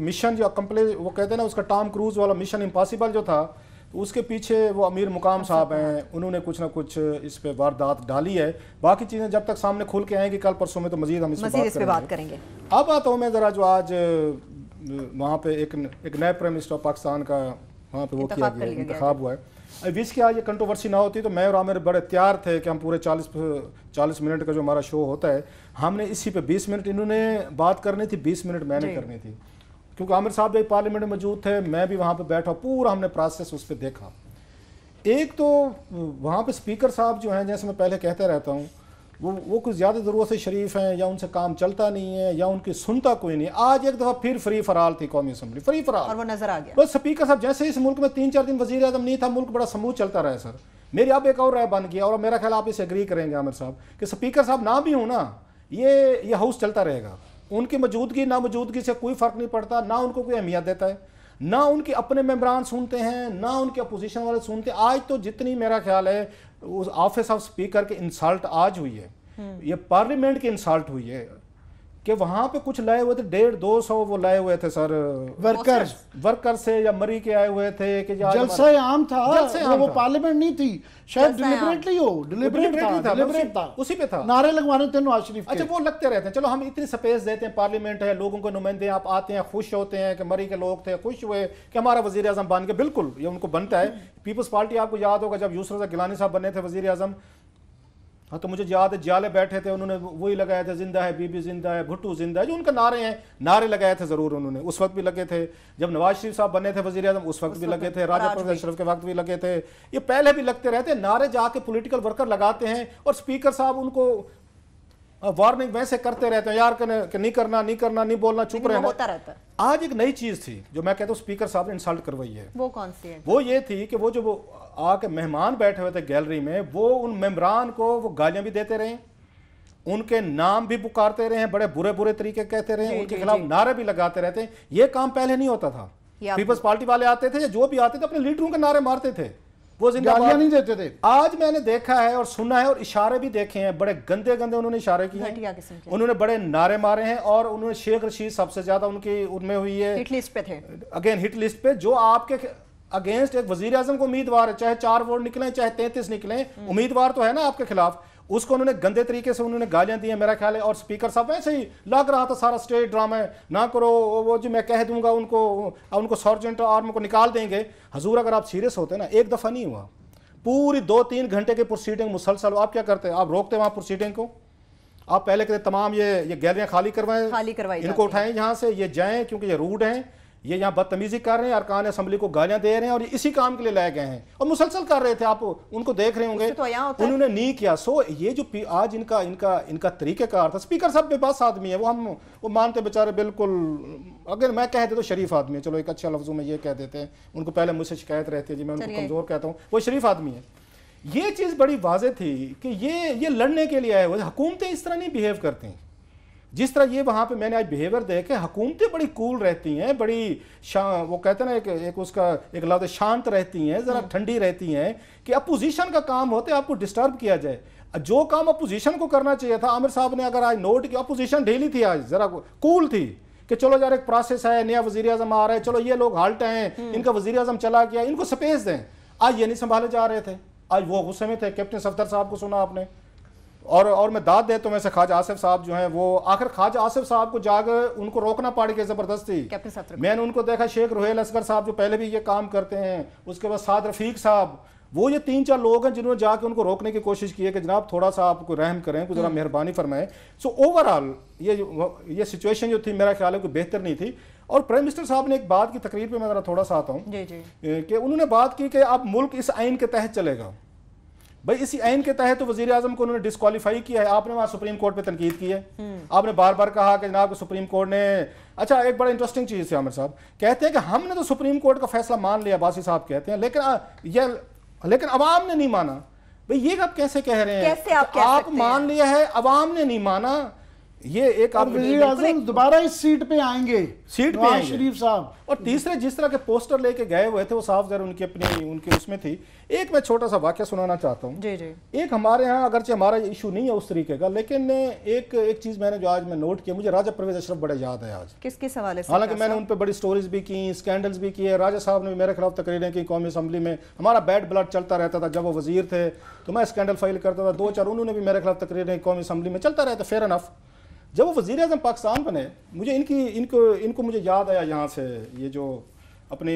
مشن جو کمپلیٹ وہ کہتے ہیں نا اس کا ٹام کروز والا مشن امپاسبل جو تھا, اس کے پیچھے وہ امیر مقام صاحب ہیں, انہوں نے کچھ نہ کچھ اس پہ واردات ڈالی ہے. باقی چیزیں جب تک سامنے کھل کے آئیں گی کل پرسوں میں تو مزید ہم اس پہ بات کریں گے. اب آتا ہوں میں ذرا جو آج وہاں پہ ایک نئے پرائم منسٹر پاکستان کا وہاں پہ وہ کیا گیا انتخاب ہوا ہے. وش کیا یہ کنٹروورسی نہ ہوتی تو میں اور عامر بڑے تیار تھے کہ ہم پورے 40 منٹ کا جو ہمارا شو ہوتا ہے ہم نے اسی پہ 20 منٹ انہوں نے بات کرنی تھی, 20 منٹ میں نے کرنی تھی, کیونکہ عامر صاحب بھی پارلیمنٹ میں موجود تھے, میں بھی وہاں پہ بیٹھا, پورا ہم نے پروسیس اس پہ دیکھا. ایک تو وہاں پہ اسپیکر صاحب جو ہیں جیسے میں پہلے کہتے رہتا ہوں وہ کچھ زیادہ ضرورت سے شریف ہیں یا ان سے کام چلتا نہیں ہے یا ان کی سنتا کوئی نہیں. آج ایک دفعہ پھر فری فرال تھی قومی اسمبلی, فری فرال, اور وہ نظر آ گیا. بس اسپیکر صاحب جیسے اس ملک میں 3-4 دن وزیر اعظم نہیں تھا ملک بڑا سموتھ چلتا رہا سر. میری اب ایک اور رائے بن گیا اور میرا خیال آپ اسے ایگری کریں گے عامر صاحب کہ اسپیکر صاحب نہ بھی ہوں نا یہ ہاؤس چلتا رہے گا. ان کی موجودگی نہ موجودگی سے کوئی فرق نہیں پڑتا, نہ ان کو کوئی اہمیت دیتا ہے, نہ ان کے اپنے ممبران سنتے ہیں نہ ان کے اپوزیشن والے سنتے ہیں. آج تو جتنی میرا خیال ہے اس آفس آف اسپیکر کے انسلٹ آج ہوئی ہے, یہ پارلیمنٹ کی انسلٹ ہوئی ہے کہ وہاں پہ کچھ لائے ہوئے تھے 150-200 وہ لائے ہوئے تھے سر ورکر سے یا مری کے آئے ہوئے تھے کہ جلسہ عام تھا, وہ پارلیمنٹ نہیں تھی, شاید ڈیلیبریٹلی ہو, ڈیلیبریٹ تھا, اسی پہ تھا, نعرے لگوانے تھے نواز شریف کے. اچھا وہ لگتے رہتے ہیں, چلو ہم اتنی سپیس دیتے ہیں, پارلیمنٹ ہے, لوگوں کو نمائندے آپ آتے ہیں, خوش ہوتے ہیں کہ مری کے لوگ تھے, خوش ہوئے کہ ہمارا وزیر اعظم بن گیا. بالکل یہ ان کو بنتا ہے. پیپلز پارٹی آپ کو یاد ہوگا جب یسر رضا گیلانی صاحب بنے تھے وزیر اعظم, ہاں تو مجھے یاد ہے جالے بیٹھے تھے, انہوں نے وہی لگایا تھا زندہ ہے بی بی زندہ ہے, بھٹو زندہ ہے, جو ان کے نعرے ہیں, نعرے لگائے تھے ضرور انہوں نے, اس وقت بھی لگے تھے. جب نواز شریف صاحب بنے تھے وزیر اعظم اس وقت بھی لگے تھے, راجہ پرویز اشرف کے وقت بھی لگے تھے, یہ پہلے بھی لگتے رہتے ہیں. نعرے جا کے پولیٹیکل ورکر لگاتے ہیں اور اسپیکر صاحب ان کو وارننگ ویسے کرتے رہتے ہیں, یار کہ نہیں کرنا نہیں بولنا, چپ رہنا. آج ایک نئی چیز تھی جو میں کہتا ہوں اسپیکر صاحب نے انسلٹ کروائی ہے. وہ کون سی ہے؟ وہ یہ تھی کہ وہ جو آ کے مہمان بیٹھے ہوئے تھے گیلری میں, وہ ان ممبران کو وہ گالیاں بھی دیتے رہے, ان کے نام بھی پکارتے رہے ہیں, بڑے برے طریقے کہتے رہے ہیں, ان کے خلاف نعرے بھی لگاتے رہتے ہیں. یہ کام پہلے نہیں ہوتا تھا. پیپلز پارٹی والے آتے تھے یا جو بھی آتے تھے اپنے لیڈروں کے نعرے مارتے تھے, وہ گالیاں نہیں دیتے تھے. آج میں نے دیکھا ہے اور سنا ہے اور اشارے بھی دیکھے ہیں, بڑے گندے انہوں نے اشارے کیے ہیں, انہوں نے بڑے نعرے مارے ہیں, اور انہوں نے شیخ رشید سب سے زیادہ ان میں ہوئی ہے, ہٹ لسٹ پہ تھے, اگین ہٹ لسٹ پہ, جو آپ کے اگینسٹ ایک وزیر اعظم کو امیدوار ہے, چاہے 4 ووٹ نکلیں چاہے 33 نکلیں, امیدوار تو ہے نا آپ کے خلاف, اس کو انہوں نے گندے طریقے سے انہوں نے گالیاں دی ہیں میرا خیال ہے. اور اسپیکر صاحب ایسے ہی لگ رہا تھا سارا اسٹیج ڈرامہ ہے, نہ کرو, وہ جو میں کہہ دوں گا ان کو سرجنٹ آرم کو نکال دیں گے. حضور اگر آپ سیریس ہوتے نا, ایک دفعہ نہیں ہوا, پوری 2-3 گھنٹے کی پروسیڈنگ مسلسل. آپ کیا کرتے ہیں, آپ روکتے وہاں پروسیڈنگ کو, آپ پہلے کہتے تمام یہ گیلریاں خالی کروائیں, ان کو اٹھائیں یہاں سے, یہ جائیں کیونکہ یہ روڈ ہیں, یہ یہاں بدتمیزی کر رہے ہیں, ارکان اسمبلی کو گالیاں دے رہے ہیں, اور یہ اسی کام کے لیے لائے گئے ہیں اور مسلسل کر رہے تھے. آپ ان کو دیکھ رہے ہوں گے, انہوں نے نہیں کیا. سو یہ جو آج ان کا طریقہ کار تھا. اسپیکر صاحب بے بس آدمی ہے, وہ مانتے بیچارے بالکل, اگر میں کہہ دے تو شریف آدمی ہے, چلو ایک اچھا لفظوں میں یہ کہہ دیتے ہیں, ان کو پہلے مجھ سے شکایت رہتی ہے جی میں ان کو کمزور کہتا ہوں, وہ شریف آدمی ہے. یہ چیز بڑی واضح تھی کہ یہ لڑنے کے لیے آئے ہوئے. حکومتیں اس طرح نہیں بیہیو کرتی ہیں جس طرح یہ وہاں پہ میں نے آج بیہیویئر دیکھے. حکومتیں بڑی کول رہتی ہیں, بڑی وہ کہتے ہیں نا ایک اس کا ایک لفظ شانت رہتی ہیں, ذرا ٹھنڈی رہتی ہیں, کہ اپوزیشن کا کام ہوتا ہے آپ کو ڈسٹرب کیا جائے. جو کام اپوزیشن کو کرنا چاہیے تھا, عامر صاحب نے اگر آج نوٹ کیا, اپوزیشن ڈھیلی تھی آج, ذرا کول تھی کہ چلو یار ایک پروسیس ہے, نیا وزیر اعظم آ رہا ہے, چلو یہ لوگ ہالٹ ہیں, ان کا وزیر اعظم چلا گیا, ان کو سپیس دیں. آج یہ نہیں سنبھالے جا رہے تھے. آج وہ غصے میں تھے. کیپٹن صفدر صاحب کو سنا آپ نے, اور میں داد دیتا ہوں ویسے خواجہ آصف صاحب جو ہیں وہ آخر خواجہ آصف صاحب کو جا کر ان کو روکنا پڑ گیا زبردستی. میں نے ان کو دیکھا, شیخ روہیل اصغر صاحب جو پہلے بھی یہ کام کرتے ہیں, اس کے بعد سعد رفیق صاحب, وہ یہ 3-4 لوگ ہیں جنہوں نے جا کے ان کو روکنے کی کوشش کی ہے کہ جناب تھوڑا سا آپ کو رحم کریں, کوئی ذرا مہربانی فرمائیں. سو اوورآل یہ سچویشن جو تھی میرا خیال ہے کہ بہتر نہیں تھی. اور پرائم منسٹر صاحب نے ایک بات کی تقریر پہ میں ذرا تھوڑا سا آتا ہوں کہ انہوں نے بات کی کہ اب ملک اس آئین کے تحت چلے گا. بھائی اسی آئین کے تحت تو وزیر اعظم کو انہوں نے ڈسکوالیفائی کیا ہے. آپ نے وہاں سپریم کورٹ پہ تنقید کی ہے, آپ نے بار بار کہا کہ جناب سپریم کورٹ نے, اچھا ایک بڑا انٹرسٹنگ چیز ہے عامر صاحب, کہتے ہیں کہ ہم نے تو سپریم کورٹ کا فیصلہ مان لیا, باسی صاحب کہتے ہیں, لیکن عوام نے نہیں مانا. بھئی یہ آپ کیسے کہہ رہے ہیں, آپ مان لیا ہے عوام نے نہیں مانا. یہ ایک آپ وزیر اعظم دوبارہ اس سیٹ پہ آئیں گے, سیٹ پہ نواز شریف صاحب. اور تیسرے جس طرح کے پوسٹر لے کے گئے ہوئے تھے وہ صاف ظاہر ان کے اس میں تھی. ایک میں چھوٹا سا واقعہ سنانا چاہتا ہوں. ایک ہمارے ہاں اگرچہ ہمارا ایشو نہیں ہے اس طریقے کا, لیکن ایک چیز میں نے جو آج میں نوٹ کیا, مجھے راجہ پرویز اشرف بڑے یاد ہے آج. کس حوالے سے؟ حالانکہ میں نے ان پہ بڑی سٹوریز بھی کی, اسکینڈلز بھی کیے. راجہ صاحب نے میرے خلاف تقریریں کی قومی اسمبلی میں, ہمارا بیڈ بلڈ چلتا رہتا تھا. جب وہ وزیر تھے تو میں اسکینڈل فائل کرتا تھا, 2-4 انہوں نے بھی میرے خلاف تقریریں قومی اسمبلی میں, چلتا رہتا, فیئر انف. جب وہ وزیر اعظم پاکستان بنے, مجھے ان کو مجھے یاد آیا یہاں سے, یہ جو اپنی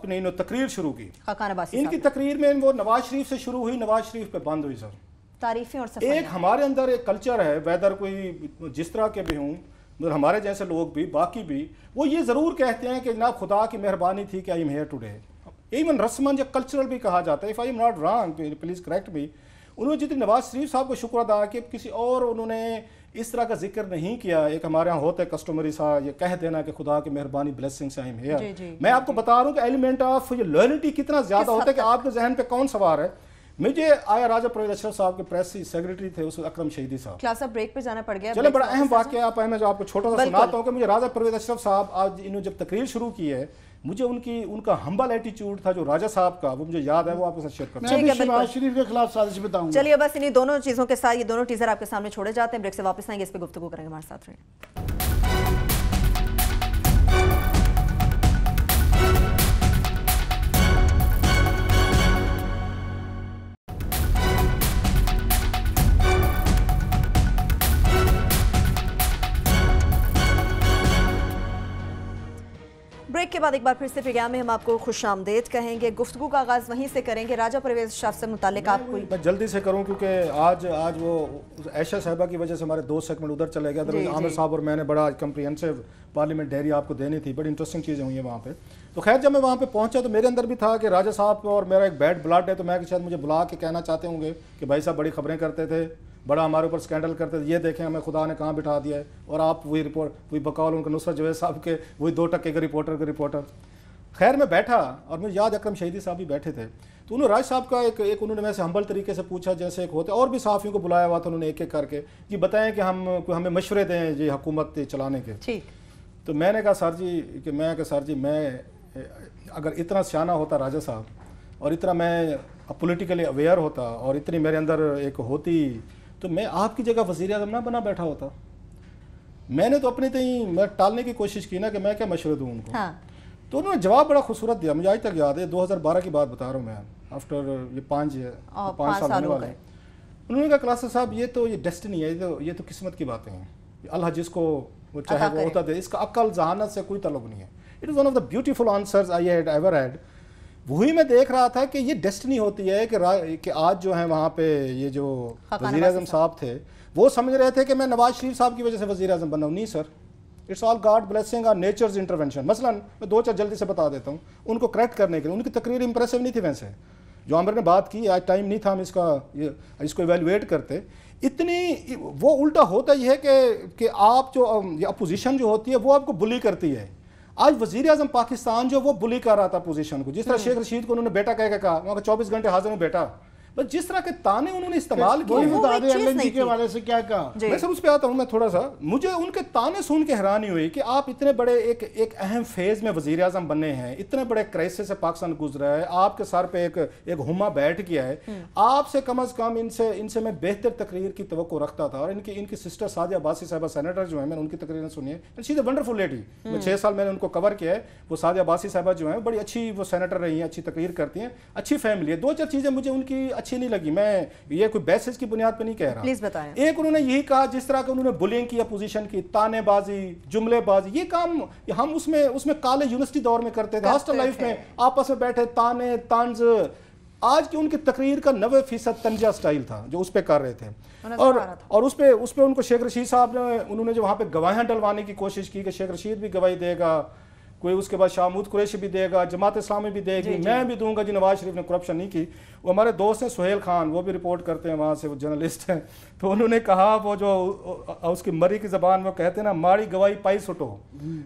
انہوں تقریر شروع کی, ان کی تقریر میں وہ نواز شریف سے شروع ہوئی, نواز شریف پہ بند ہوئی. سر تعریفیں اور صفائیاں. ایک ہمارے اندر ایک کلچر ہے, ویدر کوئی جس طرح کے بھی ہوں, مگر ہمارے جیسے لوگ بھی, باقی بھی, وہ یہ ضرور کہتے ہیں کہ جناب خدا کی مہربانی تھی کہ I am here today. Even رسمن یا کلچرل بھی کہا جاتا ہے, if I am not wrong please correct me. انہوں نے جتنی نواز شریف صاحب کو شکر ادا کہ کسی اور انہوں نے اس طرح کا ذکر نہیں کیا. ایک ہمارے ہاں ہوتا ہے کسٹمری سا یہ کہہ دینا کہ خدا کی مہربانی بلیسنگ سے آئی ایم ہیئر. میں آپ کو بتا رہا ہوں کہ ایلیمنٹ آف یہ لائلٹی کتنا زیادہ ہوتا ہے کہ آپ کے ذہن پہ کون سوار ہے. مجھے آیا راجہ پرویز اشرف صاحب کے پریس سیکرٹری تھے اس اکرم شہیدی صاحب. کلاس اب بریک پہ جانا پڑ گیا. چلے بڑا اہم واقعہ آپ میں جو آپ کو چھوٹا سا سناتا ہوں کہ مجھے راجہ پرویز اشرف صاحب آج انہوں جب تقریر شروع کی ہے, مجھے ان کا ہمبل ایٹیچیوڈ تھا جو راجہ صاحب کا, وہ مجھے یاد ہے, وہ آپ کے ساتھ شیئر کرتا ہوں. میں بھی نواز شریف کے خلاف سازش بتاؤں. چلیے بس انہی دونوں چیزوں کے ساتھ یہ دونوں ٹیزر آپ کے سامنے چھوڑے جاتے ہیں. بریک سے واپس آئیں گے, اس پہ گفتگو کریں گے, ہمارے ساتھ رہیں. بریک کے بعد ایک بار پھر سے پروگرام میں ہم آپ کو خوش آمدید کہیں گے. گفتگو کا آغاز وہیں سے کریں گے. راجہ پرویز اشرف سے متعلق آپ کو میں جلدی سے کروں کیونکہ آج وہ عائشہ صاحبہ کی وجہ سے ہمارے 2 سیگمنٹ ادھر چلے گئے. عامر صاحب اور میں نے بڑا کمپریہنسو پارلیمنٹ ڈائری آپ کو دینی تھی, بڑی انٹرسٹنگ چیزیں ہوئی ہیں وہاں پہ. تو خیر جب میں وہاں پہ پہنچا تو میرے اندر بھی تھا کہ راجہ صاحب اور میرا ایک بیڈ بلڈ ہے, تو میں شاید مجھے بلا کے کہنا چاہتے ہوں گے کہ بھائی صاحب بڑی خبریں کرتے تھے, بڑا ہمارے اوپر اسکینڈل کرتے تھے, یہ دیکھیں ہمیں خدا نے کہاں بٹھا دیا ہے. اور آپ وہی وہی بقول ان کا نصرت جوید صاحب کے وہی 2% کے رپورٹر. خیر میں بیٹھا اور مجھے یاد اکرم شہیدی صاحب بھی بیٹھے تھے, تو انہوں نے راج صاحب کا ایک انہوں نے ویسے ہمبل طریقے سے پوچھا جیسے ایک ہوتے, اور بھی صحافیوں کو بلایا ہوا تھا انہوں نے ایک کر کے کہ بتائیں کہ ہمیں مشورے دیں یہ حکومت چلانے کے. تو میں نے کہا سر جی میں اگر اتنا سیانہ ہوتا راجہ صاحب اور اتنا میں پولیٹیکلی اویئر ہوتا اور اتنی میرے اندر ایک ہوتی, تو میں آپ کی جگہ وزیر اعظم نہ بنا بیٹھا ہوتا. میں نے تو اپنی میں ٹالنے کی کوشش کی نا کہ میں کیا مشورے دوں ان کو. تو انہوں نے جواب بڑا خوبصورت دیا, مجھے آج تک یاد ہے, 2012 کی بات بتا رہا ہوں میں, آفٹر یہ 5 سال ہونے والے. انہوں نے کہا کلاسر صاحب یہ ڈیسٹنی ہے, یہ تو قسمت کی باتیں ہیں, اللہ جس کو وہ چاہے وہ ہوتا دے, اس کا عقل ذہانت سے کوئی تعلق نہیں ہے. It is one of the beautiful answers I had ever head. وہی میں دیکھ رہا تھا کہ یہ ڈیسٹنی ہوتی ہے کہ آج جو ہے وہاں پہ یہ جو وزیر اعظم صاحب تھے وہ سمجھ رہے تھے کہ میں نواز شریف صاحب کی وجہ سے وزیر اعظم بنا ہوں. نہیں سر, اٹس آل گاڈ بلیسنگ اور نیچرز انٹرونشن. مثلا میں 2-4 جلدی سے بتا دیتا ہوں ان کو کریکٹ کرنے کے لیے. ان کی تقریر امپریسو نہیں تھی ویسے, جو عامر نے بات کی, آج ٹائم نہیں تھا ہم اس کو ایویلویٹ کرتے. اتنی وہ الٹا ہوتا یہ ہے کہ آپ جو اپوزیشن جو ہوتی ہے وہ آپ کو بلی کرتی ہے. آج وزیر اعظم پاکستان جو وہ بلی کر رہا تھا اپوزیشن کو, جس طرح شیخ رشید کو انہوں نے بیٹا کہہ کے کہا, وہاں 24 گھنٹے حاضر ہوں بیٹا, بس جس طرح کے تانے انہوں نے استعمال کیے. کے حوالے سے کیا کہا, میں سب اس پہ آتا ہوں. میں تھوڑا سا مجھے ان کے تانے سن کے حیرانی ہوئی کہ آپ اتنے بڑے ایک اہم فیز میں وزیر اعظم بنے ہیں, اتنے بڑے کرائسس سے پاکستان گزرا ہے, آپ کے سر پہ ایک ہما بیٹھ گیا ہے. آپ سے کم از کم ان سے میں بہتر تقریر کی توقع رکھتا تھا. اور ان کی سسٹر سعدیہ عباسی صاحبہ سینیٹر جو ہیں, میں نے ان کی تقریریں سنی ہے, شی از اے ونڈرفل لیڈی. 6 سال میں نے ان کو کور کیا ہے. وہ سعدیہ عباسی صاحبہ جو ہیں بڑی اچھی وہ سینیٹر رہی ہیں, اچھی تقریر کرتی ہیں, اچھی فیملی ہے. 2-4 چیزیں مجھے ان کی اچھی نہیں لگی. میں یہ کوئی بیسس کی بنیاد پہ نہیں کہہ رہا. پلیز بتائیں. ایک انہوں نے یہی کہا جس طرح کہ انہوں نے بلنگ کی اپوزیشن کی, تانے بازی, جملے بازی, یہ کام ہم اس میں کالج یونیورسٹی دور میں کرتے تھے, ہاسٹل لائف میں آپس میں بیٹھے تانے طنز. آج کی ان کی تقریر کا 90% طنزیہ سٹائل تھا جو اس پہ کر رہے تھے. اور اس پہ ان کو شیخ رشید صاحب نے انہوں نے جو وہاں پہ گواہیں ڈلوانے کی کوشش کی کہ شیخ رشید بھی گواہی دے گا, کوئی اس کے بعد شاہ محمود قریشی بھی دے گا, جماعت اسلامی بھی دے گی, میں بھی دوں گا. نواز شریف نے کرپشن نہیں کی. وہ ہمارے دوست ہیں سہیل خان, وہ بھی رپورٹ کرتے ہیں وہاں سے, وہ جرنلسٹ ہیں. تو انہوں نے کہا وہ جو اس کی مری کی زبان میں کہتے ہیں نا, ماری گواہی پائی سٹو.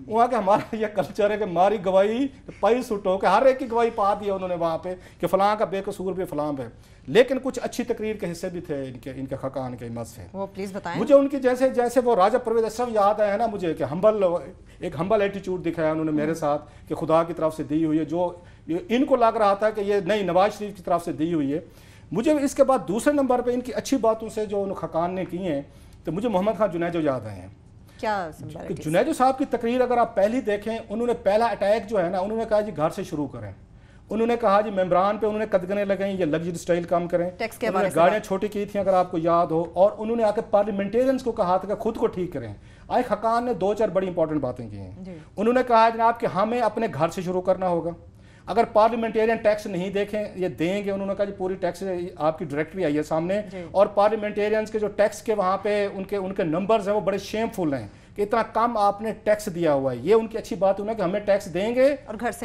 وہاں کہ ہمارا یہ کلچر ہے کہ ماری گواہی پائی سٹو, کہ ہر ایک کی گواہی پا دی انہوں نے وہاں پہ کہ فلاں کا بے قصور بھی فلاں ہے. لیکن کچھ اچھی تقریر کے حصے بھی تھے ان کے خقان کے مز سے. وہ پلیز بتائیں. مجھے ان کی جیسے وہ راجہ پرویز اشرف یاد آیا نا مجھے, کہ ایک ہمبل ایٹیچیوڈ دکھایا انہوں نے میرے ساتھ کہ خدا کی طرف سے دی ہوئی ہے, جو ان کو لگ رہا تھا کہ یہ نہیں نواز شریف کی طرف سے دی ہوئی ہے. مجھے اس کے بعد دوسرے نمبر پہ ان کی اچھی باتوں سے جو ان خقان نے کی ہیں, تو مجھے محمد خان جنیجو یاد آئے ہیں. کیا جنیجو صاحب کی تقریر اگر آپ پہلی دیکھیں, انہوں نے پہلا اٹیک جو ہے نا, انہوں نے کہا جی گھر سے شروع کریں. انہوں نے کہا جی ممبران پہ انہوں نے قدغنیں لگائیں, یہ لگژری سٹائل کام کریں. انہوں نے گاڑیاں چھوٹی کی تھیں اگر آپ کو یاد ہو, اور انہوں نے آ کے پارلیمنٹیرینز کو کہا تھا کہ خود کو ٹھیک کریں. آئے خقان نے 2-4 بڑی امپورٹنٹ باتیں کی ہیں. انہوں نے کہا جناب کہ ہمیں اپنے گھر سے شروع کرنا ہوگا. اگر پارلیمنٹیرین ٹیکس نہیں دیکھیں یہ دیں گے, انہوں نے کہا جی پوری ٹیکس آپ کی ڈائریکٹری آئی ہے سامنے, اور پارلیمنٹیرینز کے جو ٹیکس کے وہاں پہ ان کے نمبرز ہیں وہ بڑے شیم فل ہیں کہ اتنا کم آپ نے ٹیکس دیا ہوا ہے. یہ ان کی اچھی بات ہے کہ ہمیں ٹیکس دیں گے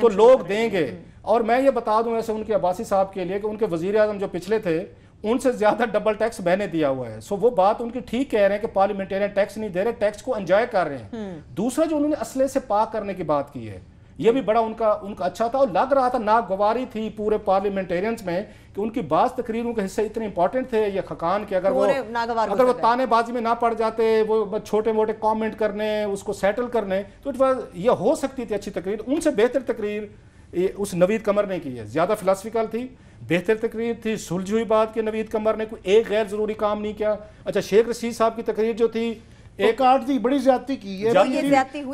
تو لوگ دیں گے. اور میں یہ بتا دوں ایسے ان کے عباسی صاحب کے لیے کہ ان کے وزیر اعظم جو پچھلے تھے ان سے زیادہ ڈبل ٹیکس میں نے دیا ہوا ہے. سو وہ بات ان کی ٹھیک کہہ رہے ہیں کہ پارلیمنٹیرین ٹیکس نہیں دے رہے, ٹیکس کو انجوائے کر رہے ہیں. دوسرا جو انہوں نے اسلحے سے پاک کرنے کی بات کی ہے, یہ بھی بڑا ان کا اچھا تھا. اور لگ رہا تھا ناگواری تھی پورے پارلیمنٹیرینز میں کہ ان کی بعض تقریروں کے حصے اتنے امپورٹنٹ تھے یہ خقان کے, اگر وہ تانے بازی میں نہ پڑ جاتے, وہ چھوٹے موٹے کامنٹ کرنے, اس کو سیٹل کرنے, تو یہ ہو سکتی تھی اچھی تقریر. ان سے بہتر تقریر اس نوید قمر نے کی ہے, زیادہ فلسفیکل تھی, بہتر تقریر تھی, سلجھی ہوئی بات کہ نوید قمر نے کوئی ایک غیر ضروری کام نہیں کیا. اچھا شیخ رشید صاحب کی تقریر جو تھی ایک آٹھ تھی, بڑی زیادتی کی ہے.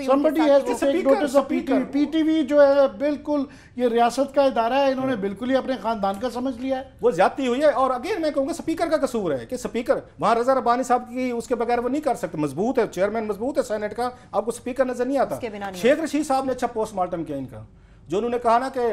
somebody has to take notice of P T V جو ہے بالکل یہ ریاست کا ادارہ ہے, انہوں نے بالکل ہی اپنے خاندان کا سمجھ لیا ہے. وہ زیادتی ہوئی ہے. اور اگین میں کہوں گا سپیکر کا قصور ہے کہ سپیکر وہاں رضا ربانی صاحب کی اس کے بغیر وہ نہیں کر سکتے. مضبوط ہے چیئرمین, مضبوط ہے سینٹ کا, آپ کو سپیکر نظر نہیں آتا. شیخ رشید صاحب نے اچھا پوسٹ مارٹم کیا ان کا, جو انہوں نے کہا نا کہ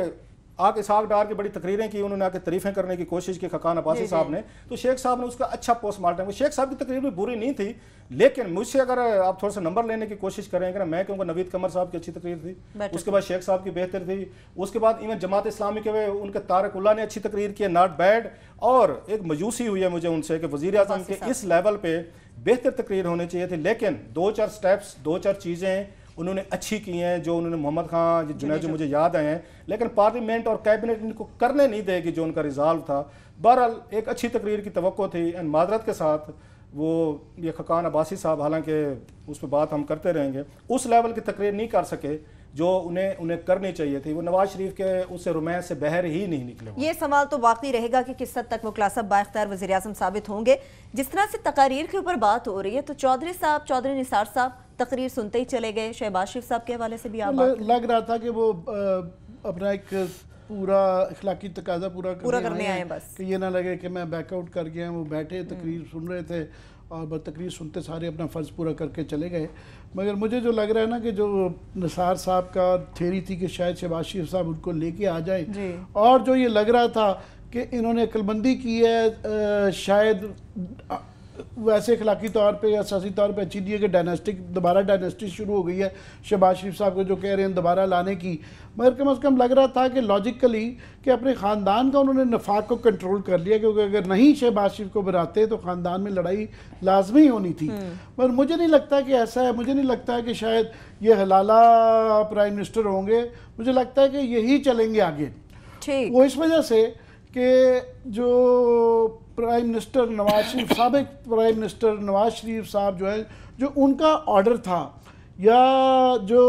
آ کے اسحاق ڈار کی بڑی تقریریں کی, انہوں نے آ کے تعریفیں کرنے کی کوشش کی خقان عباسی صاحب نے, تو شیخ صاحب نے اس کا اچھا پوسٹ مارٹم. شیخ صاحب کی تقریر بھی بری نہیں تھی, لیکن مجھ سے اگر آپ تھوڑا سا نمبر لینے کی کوشش کریں گے نا, میں کہوں گا نوید قمر صاحب کی اچھی تقریر تھی, اس کے بعد شیخ صاحب کی بہتر تھی, اس کے بعد ایون جماعت اسلامی کے ان کے طارق اللہ نے اچھی تقریر کی ہے, ناٹ بیڈ. اور ایک مایوسی ہوئی ہے مجھے ان سے کہ وزیر اعظم کے اس لیول پہ بہتر تقریر ہونی چاہیے تھی, لیکن 2-4 سٹیپس 2-4 چیزیں انہوں نے اچھی کی ہیں جو انہوں نے محمد خان جنید جو مجھے یاد آئے ہیں, لیکن پارلیمنٹ اور کیبنٹ ان کو کرنے نہیں دے گی جو ان کا ریزالو تھا. بہرحال ایک اچھی تقریر کی توقع تھی, اینڈ معذرت کے ساتھ وہ یہ خقان عباسی صاحب حالانکہ اس پہ بات ہم کرتے رہیں گے, اس لیول کی تقریر نہیں کر سکے جو انہیں کرنی چاہیے تھی. وہ نواز شریف کے اس سے رومانس سے بہر ہی نہیں نکلے. یہ سوال تو باقی رہے گا کہ کس حد تک وہ کلاسب بااختیار وزیر اعظم ثابت ہوں گے. جس طرح سے تقاریر کے اوپر بات ہو رہی ہے تو چودھری نثار صاحب تقریر سنتے ہی چلے گئے. شہباز شریف صاحب کے حوالے سے بھی لگ رہا تھا کہ وہ اپنا ایک پورا اخلاقی تقاضا پورا کرنے آئے, بس کہ یہ نہ لگے کہ میں بیک آؤٹ کر گیا. وہ بیٹھے تقریر سن رہے تھے اور تقریر سنتے سارے اپنا فرض پورا کر کے چلے گئے. مگر مجھے جو لگ رہا ہے نا کہ جو نثار صاحب کا تھیری تھی کہ شاید شہباز شریف صاحب ان کو لے کے آ جائیں, اور جو یہ لگ رہا تھا کہ انہوں نے عقل مندی کی ہے, شاید ویسے اخلاقی طور پہ یا سیاسی طور پہ اچھی دی ہے کہ دوبارہ ڈائنسٹی شروع ہو گئی ہے شہباز شریف صاحب کو جو کہہ رہے ہیں دوبارہ لانے کی. مگر کم از کم لگ رہا تھا کہ لاجیکلی کہ اپنے خاندان کا انہوں نے نفاق کو کنٹرول کر لیا, کیونکہ اگر نہیں شہباز شریف کو براتے تو خاندان میں لڑائی لازمی ہونی تھی. مگر مجھے نہیں لگتا کہ ایسا ہے. مجھے نہیں لگتا ہے کہ شاید یہ حلالہ پرائم منسٹر ہوں گے. مجھے لگتا ہے کہ یہی چلیں گے آگے. وہ اس وجہ سے کہ جو پرائم منسٹر نواز شریف سابق پرائم منسٹر نواز شریف صاحب جو ہے, جو ان کا آرڈر تھا, یا جو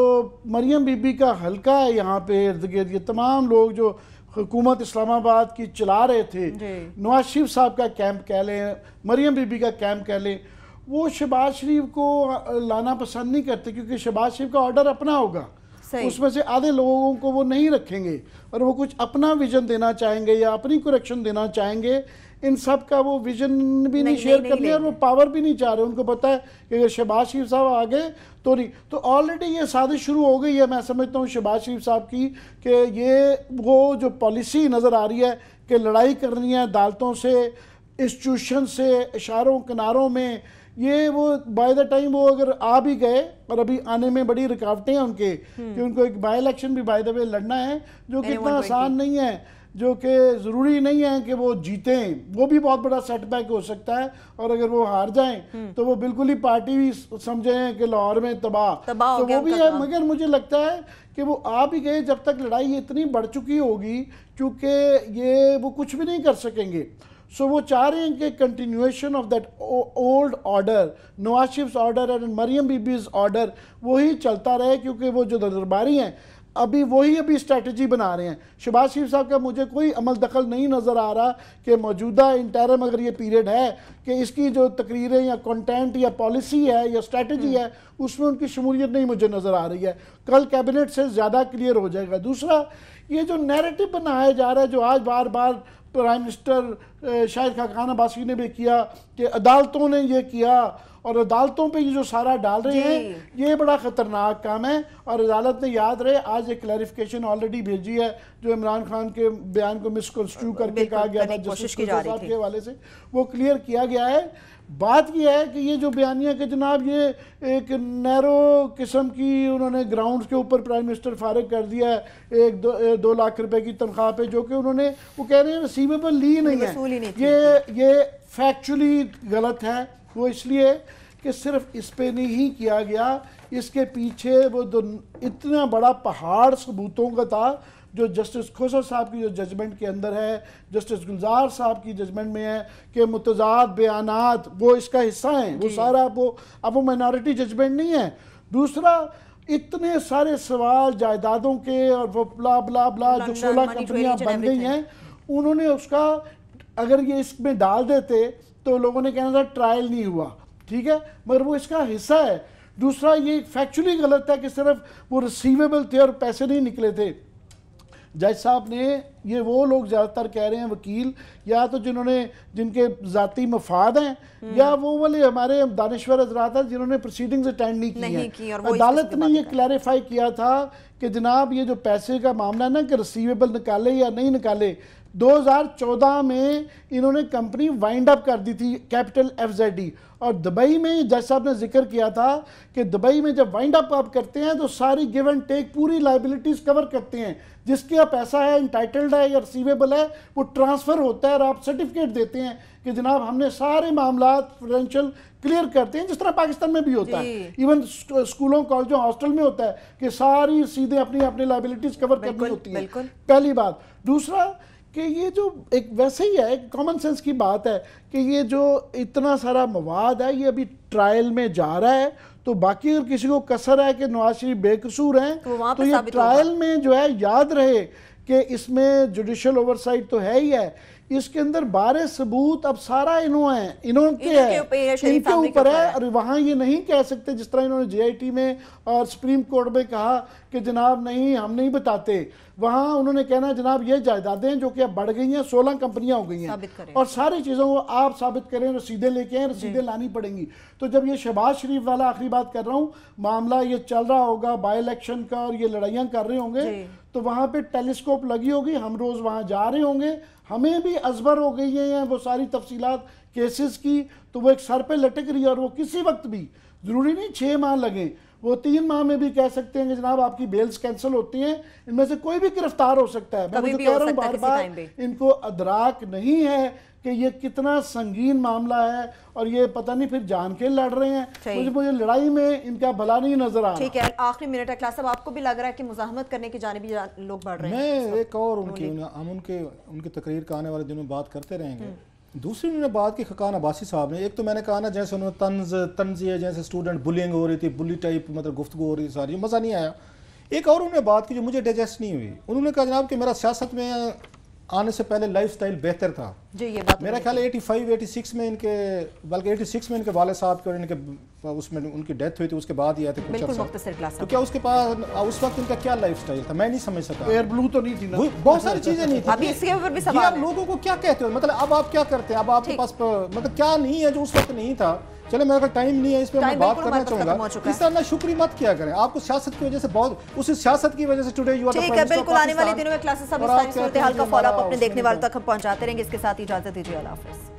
مریم بی بی کا حلقہ ہے یہاں پہ ارد گرد, یہ تمام لوگ جو حکومت اسلام آباد کی چلا رہے تھے, نواز شریف صاحب کا کیمپ کہہ لیں, مریم بی بی کا کیمپ کہہ لیں, وہ شہباز شریف کو لانا پسند نہیں کرتے, کیونکہ شہباز شریف کا آرڈر اپنا ہوگا. اس میں سے آدھے لوگوں کو وہ نہیں رکھیں گے اور وہ کچھ اپنا ویژن دینا چاہیں گے یا اپنی کریکشن دینا چاہیں گے. ان سب کا وہ ویژن بھی نہیں شیئر کرنے اور وہ پاور بھی نہیں چاہ رہے. ان کو پتہ ہے کہ اگر شہباز شریف صاحب آگے تو نہیں. تو آلریڈی یہ سازش شروع ہو گئی ہے میں سمجھتا ہوں شہباز شریف صاحب کی, کہ یہ وہ جو پالیسی نظر آ رہی ہے کہ لڑائی کرنی ہے عدالتوں سے, انسٹیٹیوشن سے, اشاروں کناروں میں, یہ وہ بائی دا ٹائم وہ اگر آ بھی گئے, اور ابھی آنے میں بڑی رکاوٹیں ہیں ان کے, کہ ان کو ایک بائی الیکشن بھی بائی دا وے لڑنا ہے جو کہ اتنا آسان نہیں ہے, جو کہ ضروری نہیں ہے کہ وہ جیتیں, وہ بھی بہت بڑا سیٹ بیک ہو سکتا ہے. اور اگر وہ ہار جائیں تو وہ بالکل ہی پارٹی بھی سمجھیں کہ لاہور میں تباہ, تو وہ بھی ہے. مگر مجھے لگتا ہے کہ وہ آ بھی گئے جب تک لڑائی اتنی بڑھ چکی ہوگی, کیونکہ وہ کچھ بھی نہیں کر سکیں گے. سو وہ چاہ رہے ہیں کہ continuation of that old order, Nawaz Sharif order اور مریم بی بیز آرڈر, وہی چلتا رہے, کیونکہ وہ جو درباری ہیں ابھی وہی اسٹریٹجی بنا رہے ہیں. شہباز شریف صاحب کا مجھے کوئی عمل دخل نہیں نظر آ رہا کہ موجودہ انٹرم اگر یہ پیریڈ ہے کہ اس کی جو تقریریں یا کنٹینٹ یا پالیسی ہے یا اسٹریٹجی ہے اس میں ان کی شمولیت نہیں مجھے نظر آ رہی ہے. کل کیبنٹ سے زیادہ کلیئر ہو جائے گا. دوسرا, یہ جو نیریٹو بنایا جا رہا ہے, جو آج بار بار پرائم منسٹر شاہد خاقان عباسی نے بھی کیا کہ عدالتوں نے یہ کیا, اور عدالتوں پہ یہ جو سارا ڈال رہے ہیں, یہ بڑا خطرناک کام ہے. اور عدالت نے یاد رہے آج ایک کلیریفیکیشن آلریڈی بھیجی ہے جو عمران خان کے بیان کو مسکنسٹرو کر کے کہا گیا تھا جسٹس صاحب کے حوالے سے, وہ کلیئر کیا گیا ہے. بات یہ ہے کہ یہ جو بیانیہ کہ جناب یہ ایک نیرو قسم کی انہوں نے گراؤنڈ کے اوپر پرائم منسٹر فارغ کر دیا ہے 2 لاکھ روپے کی تنخواہ پہ, جو کہ انہوں نے وہ کہہ رہے ہیں ریسیویبل لی نہیں ہے. یہ فیکچولی غلط ہے. وہ اس لیے کہ صرف اس پہ نہیں کیا گیا, اس کے پیچھے وہ اتنا بڑا پہاڑ ثبوتوں کا تھا جو جسٹس کھوسر صاحب کی جو ججمنٹ کے اندر ہے, جسٹس گلزار صاحب کی ججمنٹ میں ہے کہ متضاد بیانات وہ اس کا حصہ ہیں. وہ سارا اب وہ مائنورٹی ججمنٹ نہیں ہے. دوسرا, اتنے سارے سوال جائیدادوں کے اور وہ بلا بلا بلا جو 16 کمپنیاں بن گئی ہیں, انہوں نے اس کا اگر یہ اس میں ڈال دیتے تو لوگوں نے کہنا تھا ٹرائل نہیں ہوا, ٹھیک ہے, مگر وہ اس کا حصہ ہے. دوسرا, یہ فیکچولی غلط ہے کہ صرف وہ ریسیویبل تھے اور پیسے نہیں نکلے تھے. جج صاحب نے یہ وہ لوگ زیادہ تر کہہ رہے ہیں وکیل, یا تو جن کے ذاتی مفاد ہیں, یا وہ والے ہمارے دانشور حضرات ہیں جنہوں نے پروسیڈنگز اٹینڈ نہیں کی ہیں. عدالت نے یہ کلیریفائی کیا تھا کہ جناب یہ جو پیسے کا معاملہ ہے نا کہ ریسیویبل نکالے یا نہیں نکالے, 2014 میں انہوں نے کمپنی وائنڈ اپ کر دی تھی کیپٹل FZD, اور دبئی میں جج صاحب نے ذکر کیا تھا کہ دبئی میں جب وائنڈ اپ آپ کرتے ہیں تو ساری گیو اینڈ ٹیک پوری لائبلٹیز کور کرتے ہیں, جس کے پیسہ ہے انٹائٹلڈ ہے یا ریسیویبل ہے وہ ٹرانسفر ہوتا ہے, اور آپ سرٹیفکیٹ دیتے ہیں کہ جناب ہم نے سارے معاملات فائنینشیل کلیئر کرتے ہیں, جس طرح پاکستان میں بھی ہوتا ہے, ایون اسکولوں کالجوں ہاسٹل میں ہوتا ہے کہ ساری سیدھے اپنی لائبلٹیز کور کرنی ہوتی ہیں. پہلی بات. دوسرا کہ یہ جو ایک ویسے ہی ہے کامن سینس کی بات ہے کہ یہ جو اتنا سارا مواد ہے یہ ابھی ٹرائل میں جا رہا ہے, تو باقی اگر کسی کو کسر ہے کہ نواز شریف بے قصور ہیں تو یہ ٹرائل میں جو ہے یاد رہے کہ اس میں جوڈیشل اوورسائٹ تو ہے ہی ہے, اس کے اندر بارے ثبوت اب سارا انہوں کے ہے, ان کے اوپر ہے. اور وہاں یہ نہیں کہہ سکتے جس طرح انہوں نے JIT میں اور سپریم کورٹ میں کہا کہ جناب نہیں ہم نہیں بتاتے, وہاں انہوں نے کہنا جناب یہ جائیدادیں جو کہ اب بڑھ گئی ہیں 16 کمپنیاں ہو گئی ہیں, اور ساری چیزوں کو آپ ثابت کریں, رسیدیں لے کے ہیں, رسیدیں لانی پڑیں گی. تو جب یہ شہباز شریف والا آخری بات کر رہا ہوں, معاملہ یہ چل رہا ہوگا بائی الیکشن کا اور یہ لڑائیاں کر رہے ہوں گے, تو وہاں پہ ٹیلیسکوپ لگی ہوگی, ہم روز وہاں جا رہے ہوں گے, ہمیں بھی ازبر ہو گئی ہیں وہ ساری تفصیلات کیسز کی, تو وہ ایک سر پہ لٹک رہی ہے, اور وہ کسی وقت بھی ضروری نہیں 6 ماہ لگیں, وہ 3 ماہ میں بھی کہہ سکتے ہیں کہ جناب آپ کی بیلز کینسل ہوتی ہیں, ان میں سے کوئی بھی گرفتار ہو سکتا ہے. میں مجھے کہہ رہا ہوں بار بار ان کو ادراک نہیں ہے کہ یہ کتنا سنگین معاملہ ہے, اور یہ پتہ نہیں پھر جان کے لڑ رہے ہیں. مجھے لڑائی میں ان کا بھلا نہیں نظر آ رہا. ٹھیک ہے, آخری منٹ ہے کلاس صاحب, آپ کو بھی لگ رہا ہے کہ مزاحمت کرنے کی جانب لوگ بڑھ رہے ہیں؟ میں ایک اور ہم ان کی تقریر کا آنے والے دنوں بات کرتے رہیں گے. دوسری انہوں نے بات کی خاقان عباسی صاحب نے, ایک تو میں نے کہا نا جیسے انہوں نے طنزیہ جیسے اسٹوڈنٹ بلینگ ہو رہی تھی, بلی ٹائپ مطلب گفتگو ہو رہی تھی ساری, مزہ نہیں آیا. ایک اور انہوں نے بات کی جو مجھے ڈائجسٹ نہیں ہوئی, انہوں نے کہا جناب کہ میرا سیاست میں آنے سے پہلے لائف سٹائل بہتر تھا. جی یہ بات میرا خیال 85-86 میں ان کے, بلکہ 86 میں ان کے والد صاحب کے اور ان کے اس میں ان کی ڈیتھ ہوئی تھی اس کے بعد ہی آئے تھے کچھ بالکل عرصہ. مختصر کلاس. تو کیا اس کے پاس اس وقت ان کا کیا لائف سٹائل تھا؟ میں نہیں سمجھ سکا. ایئر بلو تو نہیں تھی نا, بہت ساری چیزیں نہیں تھی. ابھی اس کے اوپر بھی یہ سوال آپ ہے. لوگوں کو کیا کہتے ہو؟ مطلب اب آپ کیا کرتے ہیں؟ اب آپ کے پاس مطلب کیا نہیں ہے جو اس وقت نہیں تھا؟ چلے میرے کو ٹائم نہیں ہے اس پہ میں بات کرنا چاہوں گا. اس طرح نہ شکری مت کیا کریں. آپ کو سیاست کی وجہ سے بہت اس سیاست کی وجہ سے ٹوڈے یو آر دی ٹھیک ہے, بالکل آنے والے دنوں میں کلاسز سب اس صورتحال کا فالو اپ اپنے دیکھنے والوں تک ہم پہنچاتے رہیں گے. اس کے ساتھ اجازت دیجیے, اللہ حافظ.